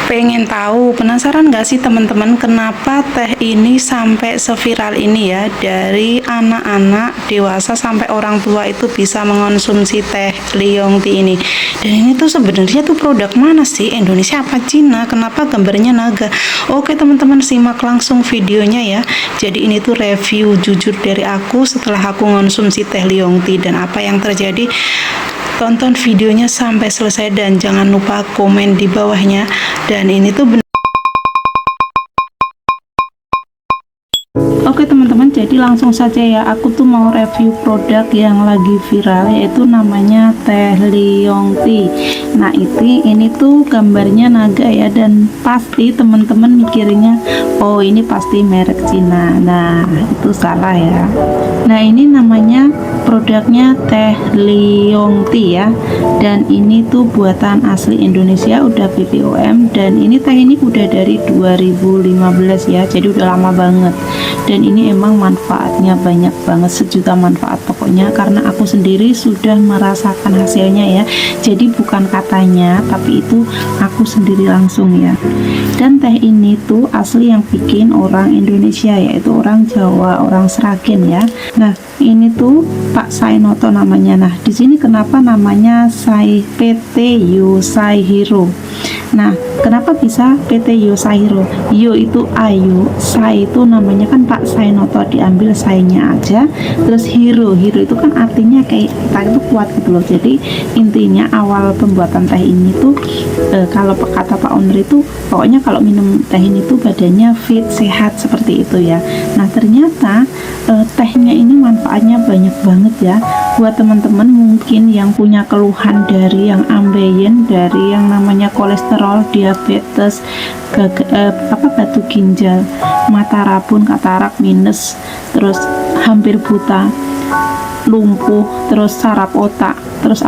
Pengen tahu, penasaran nggak sih teman-teman kenapa teh ini sampai seviral ini ya? Dari anak-anak, dewasa sampai orang tua itu bisa mengonsumsi teh Leong Tea ini. Dan ini tuh sebenarnya tuh produk mana sih? Indonesia apa Cina? Kenapa gambarnya naga? Oke teman-teman, simak langsung videonya ya. Jadi ini tuh review jujur dari aku setelah aku mengonsumsi teh Leong Tea dan apa yang terjadi. Tonton videonya sampai selesai dan jangan lupa komen di bawahnya. Dan ini tuh Oke teman-teman, jadi langsung saja ya, aku tuh mau review produk yang lagi viral, yaitu namanya teh Leong Tea. Nah ini tuh gambarnya naga ya, dan pasti teman-teman mikirnya oh ini pasti merek Cina. Nah itu salah ya. Nah ini namanya produknya teh Leong Tea ya, dan ini tuh buatan asli Indonesia, udah BPOM, dan ini teh ini udah dari 2015 ya, jadi udah lama banget. Dan ini emang manfaatnya banyak banget, sejuta manfaat pokoknya, karena aku sendiri sudah merasakan hasilnya ya. Jadi bukan katanya, tapi itu aku sendiri langsung ya. Dan teh ini tuh asli yang bikin orang Indonesia, yaitu orang Jawa, orang Sragen ya. Nah ini tuh Pak Sainoto namanya. Nah di sini kenapa namanya PT Yoshihiro? Nah kenapa bisa PT Yoshihiro? Yo itu Ayu, Sai itu namanya kan Pak Sainoto, diambil Sai-nya aja, terus Hiro itu kan artinya kayak kita itu kuat gitu loh. Jadi intinya awal pembuatan teh ini tuh kalau kata Pak owner itu pokoknya kalau minum teh ini tuh badannya fit, sehat, seperti itu ya. Nah ternyata tehnya ini manfaatnya banyak banget ya. Buat teman-teman mungkin yang punya keluhan dari yang ambeien, dari yang namanya kolesterol, diabetes, batu ginjal, mata rabun, katarak, minus, terus hampir buta, lumpuh, terus saraf otak, terus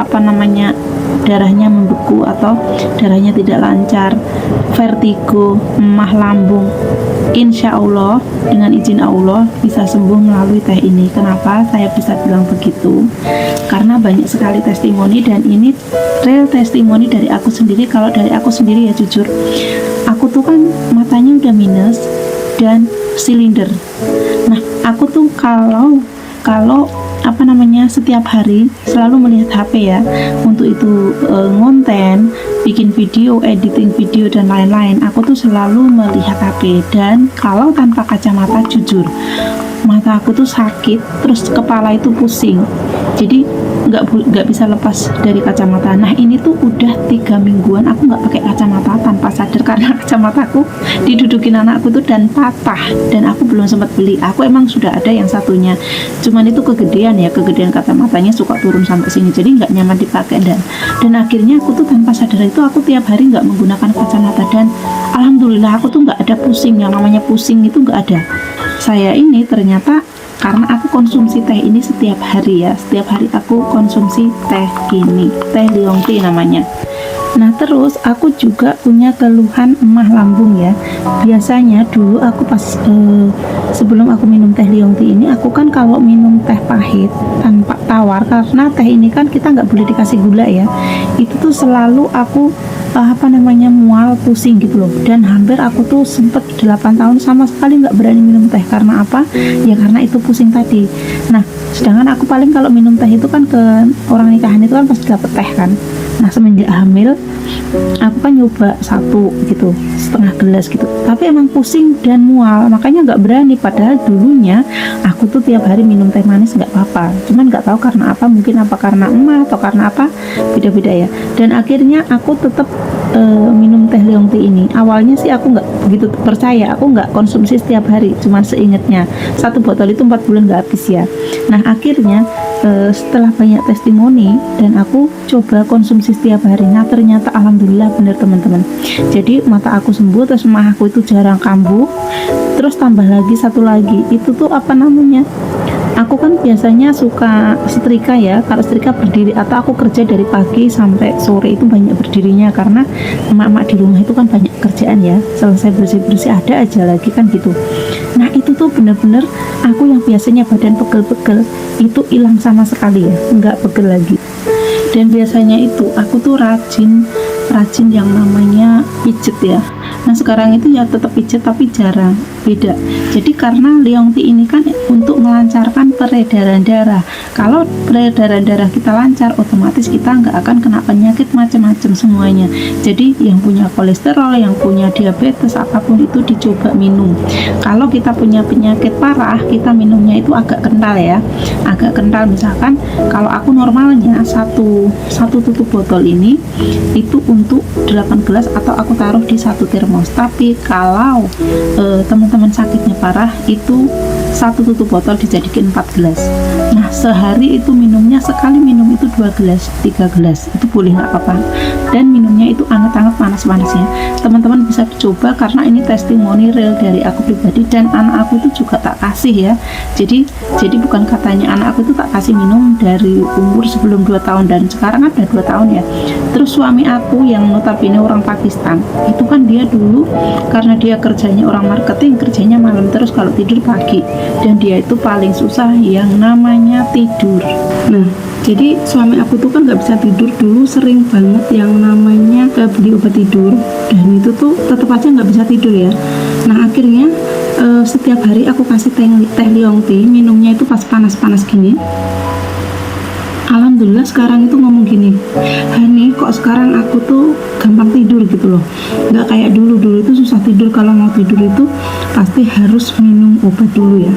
darahnya membeku atau darahnya tidak lancar, vertigo, emah lambung, insya Allah dengan izin Allah bisa sembuh melalui teh ini. Kenapa saya bisa bilang begitu? Karena banyak sekali testimoni, dan ini real testimoni dari aku sendiri. Kalau dari aku sendiri ya jujur, aku tuh kan matanya udah minus dan silinder. Nah aku tuh kalau setiap hari selalu melihat HP ya, untuk itu ngonten, bikin video, editing video dan lain-lain, aku tuh selalu melihat HP. Dan kalau tanpa kacamata jujur mata aku tuh sakit, terus kepala itu pusing, jadi nggak bisa lepas dari kacamata. Nah ini tuh udah 3 mingguan aku nggak pakai kacamata tanpa sadar, karena kacamataku didudukin anakku tuh dan patah, dan aku belum sempat beli. Aku emang sudah ada yang satunya, cuman itu kegedean kacamatanya, suka turun sampai sini, jadi nggak nyaman dipakai. Dan akhirnya aku tuh tanpa sadar itu aku tiap hari nggak menggunakan kacamata, dan alhamdulillah aku tuh nggak ada pusing. Yang namanya pusing itu nggak ada. Saya ini ternyata karena aku konsumsi teh ini setiap hari ya, setiap hari aku konsumsi teh ini, teh Leong Tea namanya. Nah terus aku juga punya keluhan emah lambung ya. Biasanya dulu aku pas sebelum aku minum teh Leong Tea ini, aku kan kalau minum teh pahit tanpa tawar, karena teh ini kan kita nggak boleh dikasih gula ya, itu tuh selalu aku mual, pusing gitu loh. Dan hampir aku tuh sempet 8 tahun sama sekali nggak berani minum teh. Karena apa? Ya karena itu pusing tadi. Nah sedangkan aku paling kalau minum teh itu kan ke orang nikahan itu kan pasti dapet teh kan. Nah semenjak hamil aku kan nyoba 1,5 gelas gitu, tapi emang pusing dan mual, makanya nggak berani. Padahal dulunya aku tuh tiap hari minum teh manis nggak apa-apa, cuman nggak tahu karena apa, mungkin apa karena emak atau karena apa, beda-beda ya. Dan akhirnya aku tetap minum teh Leong Tea ini. Awalnya sih aku nggak begitu percaya, aku nggak konsumsi setiap hari, cuman seingetnya 1 botol itu 4 bulan nggak habis ya. Nah akhirnya setelah banyak testimoni dan aku coba konsumsi setiap hari, nah ternyata alhamdulillah bener teman-teman. Jadi mata aku sembuh, terus emah aku itu jarang kambuh, terus tambah lagi satu lagi itu tuh aku kan biasanya suka setrika ya. Kalau setrika berdiri, atau aku kerja dari pagi sampai sore itu banyak berdirinya, karena emak-emak di rumah itu kan banyak kerjaan ya, selesai bersih-bersih ada aja lagi kan gitu. Nah itu tuh bener-bener aku yang biasanya badan pegel-pegel itu hilang sama sekali ya, nggak pegel lagi. Dan biasanya itu aku tuh rajin rajin yang namanya pijet ya. Nah sekarang itu ya tetap pijet tapi jarang, beda. Jadi karena Leong Tea ini kan untuk melancarkan peredaran darah. Kalau peredaran darah kita lancar, otomatis kita nggak akan kena penyakit macam-macam semuanya. Jadi yang punya kolesterol, yang punya diabetes, apapun itu dicoba minum. Kalau kita punya penyakit parah, kita minumnya itu agak kental ya, agak kental. Misalkan kalau aku normalnya satu tutup botol ini itu untuk 8 gelas atau aku taruh di 1 termos. Tapi kalau teman-teman sakitnya parah, itu 1 tutup botol dijadikan 4 gelas. Nah sehari itu minumnya, sekali minum itu 2 gelas 3 gelas, itu boleh, nggak apa-apa. Dan minumnya itu anget-anget, panas-panas ya. Teman-teman bisa dicoba karena ini testimoni real dari aku pribadi, dan anak aku itu juga tak kasih ya. Jadi bukan katanya anak aku itu tak kasih minum dari umur sebelum 2 tahun, dan sekarang ada 2 tahun ya. Terus suami aku yang notabene orang Pakistan, itu kan dia dulu karena dia kerjanya orang marketing, kerjanya malam terus, kalau tidur pagi, dan dia itu paling susah yang namanya tidur. Nah jadi suami aku tuh kan nggak bisa tidur dulu, sering banget yang namanya beli obat tidur, dan itu tuh tetap aja nggak bisa tidur ya. Nah akhirnya setiap hari aku kasih teh Leong Tea, minumnya itu pas panas-panas gini. Alhamdulillah sekarang itu ngomong gini, Hani kok sekarang aku tuh gampang tidur gitu loh, nggak kayak dulu itu susah tidur, kalau mau tidur itu pasti harus minum obat dulu ya.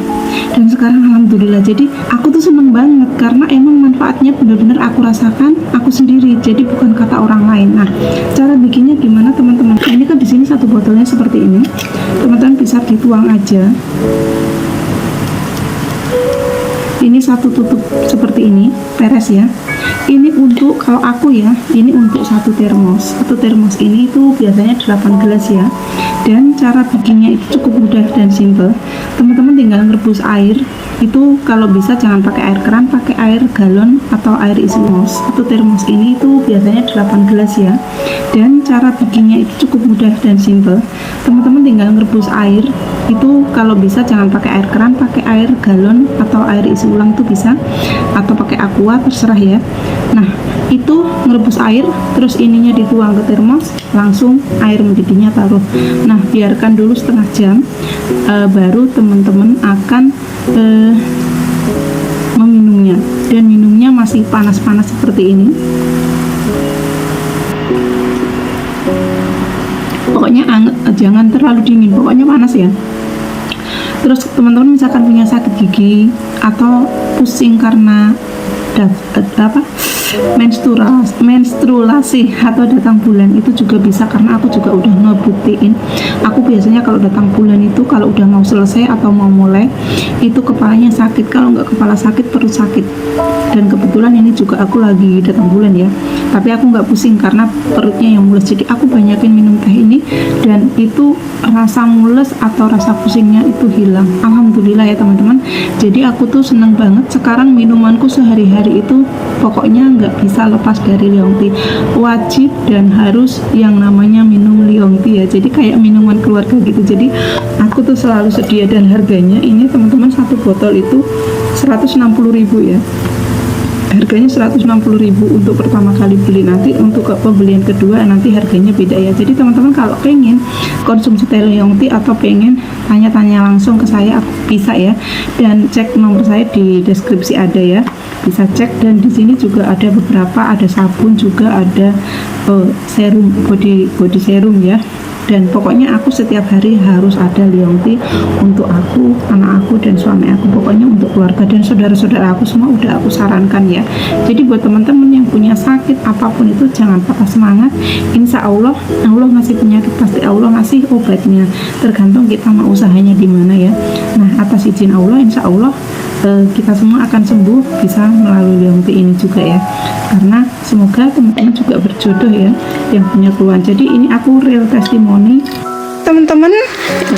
Dan sekarang alhamdulillah, jadi aku tuh seneng banget karena emang manfaatnya bener-bener aku rasakan aku sendiri, jadi bukan kata orang lain. Nah cara bikinnya gimana teman-teman? Nah, ini kan di sini 1 botolnya seperti ini, teman-teman bisa dituang aja. Ini 1 tutup seperti ini, beres ya. Ini untuk, kalau aku ya, ini untuk 1 termos. 1 termos ini itu biasanya 8 gelas ya. Dan cara bikinnya itu cukup mudah dan simple. Teman-teman tinggal merebus air. Itu kalau bisa jangan pakai air keran, pakai air galon atau air isi termos. 1 termos ini itu biasanya 8 gelas ya. Dan cara bikinnya itu cukup mudah dan simple. Teman-teman tinggal merebus air. Itu kalau bisa jangan pakai air keran, pakai air galon atau air isi ulang itu bisa, atau pakai aqua, terserah ya. Nah itu merebus air, terus ininya dituang ke termos, langsung air mendidihnya taruh. Nah biarkan dulu setengah jam, baru teman-teman akan meminumnya. Dan minumnya masih panas-panas seperti ini. Pokoknya anget, jangan terlalu dingin, pokoknya panas ya. Terus teman-teman misalkan punya sakit gigi atau pusing karena menstruasi atau datang bulan, itu juga bisa, karena aku juga udah ngebuktiin. Aku biasanya kalau datang bulan itu kalau udah mau selesai atau mau mulai itu kepalanya sakit, kalau nggak kepala sakit perut sakit. Dan kebetulan ini juga aku lagi datang bulan ya, tapi aku nggak pusing karena perutnya yang mules. Jadi aku banyakin minum teh ini, dan itu rasa mules atau rasa pusingnya itu hilang, alhamdulillah ya teman-teman. Jadi aku tuh seneng banget sekarang minumanku sehari-hari itu pokoknya nggak bisa lepas dari Leong Tea, wajib dan harus yang namanya minum Leong Tea ya. Jadi kayak minuman keluarga gitu. Jadi aku tuh selalu sedia, dan harganya ini teman-teman 1 botol itu 160.000 ya. Harganya 160.000 untuk pertama kali beli, nanti untuk pembelian kedua nanti harganya beda ya. Jadi teman-teman kalau pengen konsumsi teh Leong Tea atau pengen tanya-tanya langsung ke saya, aku bisa ya, dan cek nomor saya di deskripsi ada ya, bisa cek. Dan di sini juga ada beberapa, ada sabun juga, ada serum, body serum ya. Dan pokoknya aku setiap hari harus ada Leong Tea untuk aku, anak aku, dan suami aku. Pokoknya untuk keluarga dan saudara-saudara aku semua udah aku sarankan ya. Jadi buat teman-teman yang punya sakit apapun itu jangan patah semangat. Insya Allah, Allah ngasih penyakit pasti Allah ngasih obatnya. Tergantung kita mau usahanya di mana ya. Nah atas izin Allah, insya Allah kita semua akan sembuh bisa melalui Leong Tea ini juga ya. Karena semoga teman-teman juga berjodoh ya yang punya keluhan. Jadi ini aku real testimoni teman-teman.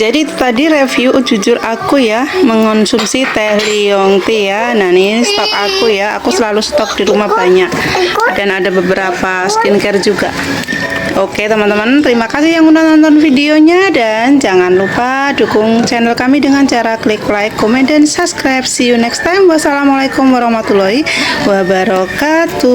Jadi itu tadi review jujur aku ya mengonsumsi teh Leong Tea ya. Nah ini stok aku ya, aku selalu stok di rumah banyak, dan ada beberapa skincare juga. Oke teman-teman, terima kasih yang udah nonton videonya, dan jangan lupa dukung channel kami dengan cara klik like, comment, dan subscribe. See you next time. Wassalamualaikum warahmatullahi wabarakatuh.